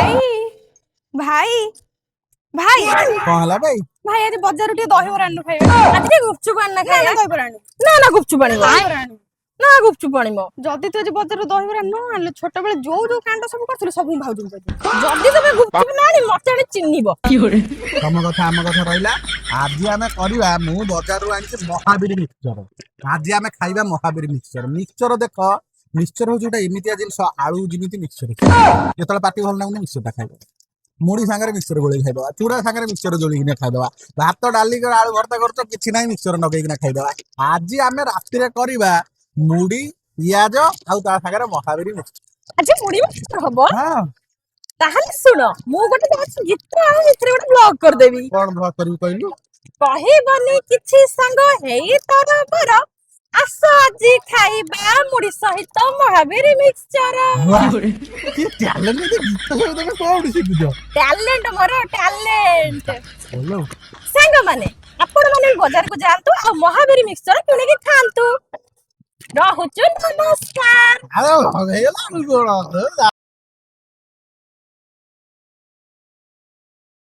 भाई भाई भाई कौन हला भाई भाई आज बजार टे दही बरा आनु खाइबा आज टे गुपचुप आना खाइबा दही बरा आनु ना गुपचुप आनिबो ना गुपचुप आनिबो जदी तू आज बजार दही बरा न आनले छोट बेले जो जो कांड सब करथले सब भाउजु जदी तमे गुपचुप ना आनी मते आनी चिन्निबो तम कथा आम कथा रहिला आज आमे करबा मु बजार रु आनी महावीर मिक्सचर आज आमे खाइबा महावीर मिक्सचर मिक्सचर देख मिक्सचर हो जोटा एमितिया जिनस आलू जिमिति मिक्सचर जेतले पार्टी भल ना मिक्सचर खाइबा मुड़ी सांगरे मिक्सचर गोली खाइदवा चूड़ा सांगरे मिक्सचर जोली किना खाइदवा भात डाली कर आलू भर्ता करतो किछि नाही मिक्सचर नगै किना खाइदवा आज आमे रात्रि रे करबा मुड़ी पियाज आउ ता सांगरे महावीर मिक्सचर आज मुड़ी मिक्सचर हबो हां ताहले सुनो मु गोटे बात गीत आ एथरे गोटे ब्लॉग कर देबी कोन ब्लॉग करबी कहलु कहबनी किछि संग हेई तोर बर आसो आजी खाइबा मुड़ी सहित महावीर मिक्सचर कि टैलेंट दे गीत सब तमे कोउडी सिखुजो टैलेंट मोर टैलेंट हेलो संग माने आपण माने बाजार को जानतु आ महावीर मिक्सचर किने के खांतु रहु नमस्कार हेलो हेला